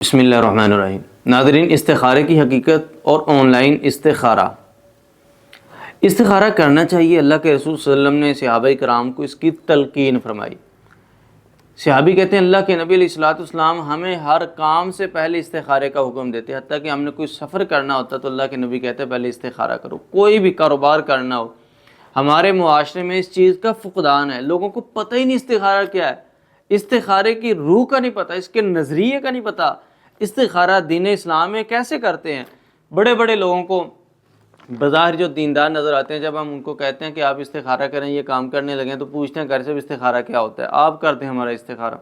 بسم اللہ الرحمن الرحیم۔ ناظرین، استخارے کی حقیقت اور آن لائن استخارہ کرنا چاہیے۔ اللہ کے رسول صلی اللہ علیہ وسلم نے صحابہ کرام کو اس کی تلقین فرمائی۔ صحابی کہتے ہیں اللہ کے نبی علیہ الصلوۃ والسلام ہمیں ہر کام سے پہلے استخارے کا حکم دیتے، حتیٰ کہ ہم نے کوئی سفر کرنا ہوتا تو اللہ کے نبی کہتے ہیں پہلے استخارہ کرو۔ کوئی بھی کاروبار کرنا ہو، ہمارے معاشرے میں اس چیز کا فقدان ہے، لوگوں کو پتہ ہی نہیں استخارہ کیا ہے، استخارے کی روح کا نہیں پتہ، اس کے نظریے کا نہیں پتہ، استخارہ دین اسلام میں کیسے کرتے ہیں۔ بڑے بڑے لوگوں کو بظاہر جو دیندار نظر آتے ہیں، جب ہم ان کو کہتے ہیں کہ آپ استخارہ کریں، یہ کام کرنے لگیں، تو پوچھتے ہیں گھر سے استخارہ کیا ہوتا ہے، آپ کرتے ہیں ہمارا استخارہ۔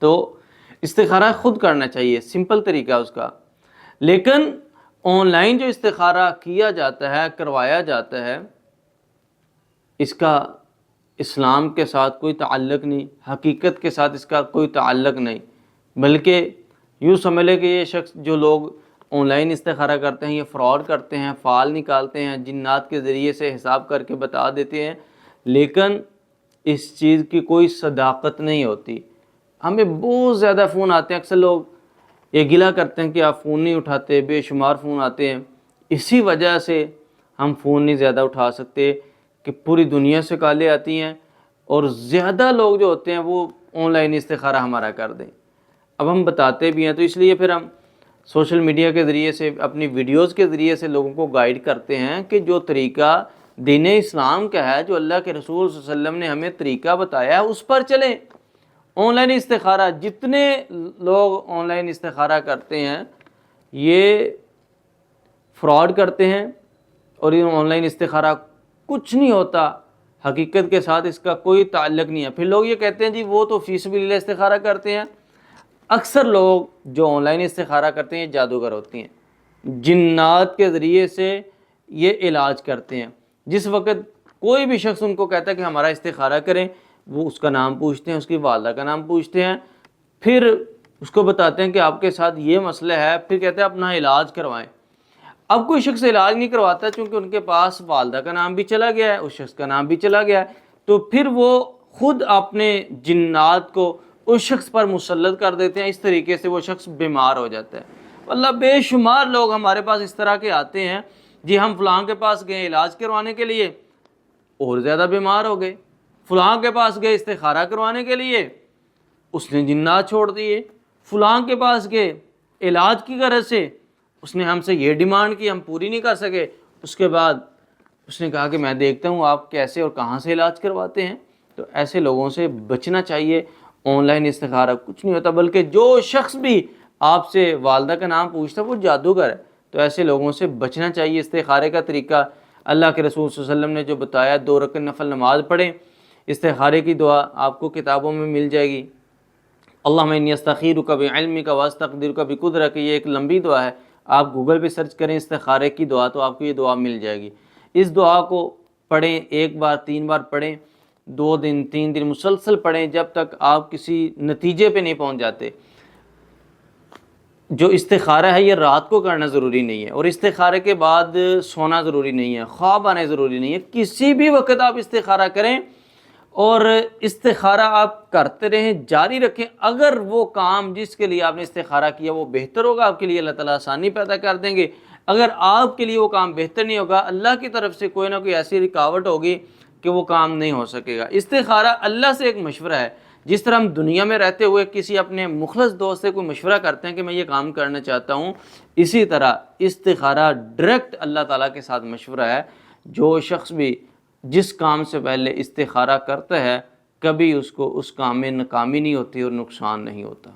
تو استخارہ خود کرنا چاہیے، سمپل طریقہ اس کا۔ لیکن آن لائن جو استخارہ کیا جاتا ہے، کروایا جاتا ہے، اس کا اسلام کے ساتھ کوئی تعلق نہیں، حقیقت کے ساتھ اس کا کوئی تعلق نہیں، بلکہ یوں سمجھ لے کہ یہ شخص جو لوگ آن لائن استخارہ کرتے ہیں یہ فراڈ کرتے ہیں، فال نکالتے ہیں، جنات کے ذریعے سے حساب کر کے بتا دیتے ہیں، لیکن اس چیز کی کوئی صداقت نہیں ہوتی۔ ہمیں بہت زیادہ فون آتے ہیں، اکثر لوگ یہ گلہ کرتے ہیں کہ آپ فون نہیں اٹھاتے، بے شمار فون آتے ہیں۔ اسی وجہ سے ہم فون نہیں زیادہ اٹھا سکتے کہ پوری دنیا سے کالیں آتی ہیں، اور زیادہ لوگ جو ہوتے ہیں وہ آن لائن استخارہ ہمارا کر دیں۔ اب ہم بتاتے بھی ہیں، تو اس لیے پھر ہم سوشل میڈیا کے ذریعے سے، اپنی ویڈیوز کے ذریعے سے لوگوں کو گائیڈ کرتے ہیں کہ جو طریقہ دین اسلام کا ہے، جو اللہ کے رسول صلی اللہ علیہ وسلم نے ہمیں طریقہ بتایا ہے، اس پر چلیں۔ آن لائن استخارہ، جتنے لوگ آن لائن استخارہ کرتے ہیں یہ فراڈ کرتے ہیں، اور یہ آن لائن استخارہ کچھ نہیں ہوتا، حقیقت کے ساتھ اس کا کوئی تعلق نہیں ہے۔ پھر لوگ یہ کہتے ہیں جی وہ تو فی سبیل اللہ استخارہ کرتے ہیں۔ اکثر لوگ جو آن لائن استخارہ کرتے ہیں یہ جادوگر ہوتی ہیں، جنات کے ذریعے سے یہ علاج کرتے ہیں۔ جس وقت کوئی بھی شخص ان کو کہتا ہے کہ ہمارا استخارہ کریں، وہ اس کا نام پوچھتے ہیں، اس کی والدہ کا نام پوچھتے ہیں، پھر اس کو بتاتے ہیں کہ آپ کے ساتھ یہ مسئلہ ہے، پھر کہتے ہیں اپنا علاج کروائیں۔ اب کوئی شخص علاج نہیں کرواتا چونکہ ان کے پاس والدہ کا نام بھی چلا گیا ہے، اس شخص کا نام بھی چلا گیا ہے، تو پھر وہ خود اپنے جنات کو اس شخص پر مسلط کر دیتے ہیں۔ اس طریقے سے وہ شخص بیمار ہو جاتا ہے۔ اللہ، بے شمار لوگ ہمارے پاس اس طرح کے آتے ہیں، جی ہم فلاں کے پاس گئے علاج کروانے کے لیے، اور زیادہ بیمار ہو گئے۔ فلاں کے پاس گئے استخارہ کروانے کے لیے، اس نے جنات چھوڑ دیے۔ فلاں کے پاس گئے علاج کی غرض سے، اس نے ہم سے یہ ڈیمانڈ کی، ہم پوری نہیں کر سکے، اس کے بعد اس نے کہا کہ میں دیکھتا ہوں آپ کیسے اور کہاں سے علاج کرواتے ہیں۔ تو ایسے لوگوں سے بچنا چاہیے۔ آن لائن استخارہ کچھ نہیں ہوتا، بلکہ جو شخص بھی آپ سے والدہ کا نام پوچھتا ہے وہ جادوگر ہے۔ تو ایسے لوگوں سے بچنا چاہیے۔ استخارے کا طریقہ اللہ کے رسول صلی اللہ علیہ وسلم نے جو بتایا، 2 رکعت نفل نماز پڑھیں۔ استخارے کی دعا آپ کو کتابوں میں مل جائے گی، اللہم انی استخیرک بعلمک واستقدرک بقدرتک، یہ ایک لمبی دعا ہے، آپ گوگل پہ سرچ کریں استخارے کی دعا تو آپ کو یہ دعا مل جائے گی۔ اس دعا کو پڑھیں، 1 بار 3 بار پڑھیں، 2 دن 3 دن مسلسل پڑھیں، جب تک آپ کسی نتیجے پہ نہیں پہنچ جاتے۔ جو استخارہ ہے یہ رات کو کرنا ضروری نہیں ہے، اور استخارے کے بعد سونا ضروری نہیں ہے، خواب آنے ضروری نہیں ہے، کسی بھی وقت آپ استخارہ کریں، اور استخارہ آپ کرتے رہیں، جاری رکھیں۔ اگر وہ کام جس کے لیے آپ نے استخارہ کیا وہ بہتر ہوگا آپ کے لیے، اللہ تعالیٰ آسانی پیدا کر دیں گے۔ اگر آپ کے لیے وہ کام بہتر نہیں ہوگا، اللہ کی طرف سے کوئی نہ کوئی ایسی رکاوٹ ہوگی کہ وہ کام نہیں ہو سکے گا۔ استخارہ اللہ سے ایک مشورہ ہے۔ جس طرح ہم دنیا میں رہتے ہوئے کسی اپنے مخلص دوست سے کوئی مشورہ کرتے ہیں کہ میں یہ کام کرنا چاہتا ہوں، اسی طرح استخارہ ڈائریکٹ اللہ تعالیٰ کے ساتھ مشورہ ہے۔ جو شخص بھی جس کام سے پہلے استخارہ کرتا ہے، کبھی اس کو اس کام میں ناکامی نہیں ہوتی اور نقصان نہیں ہوتا۔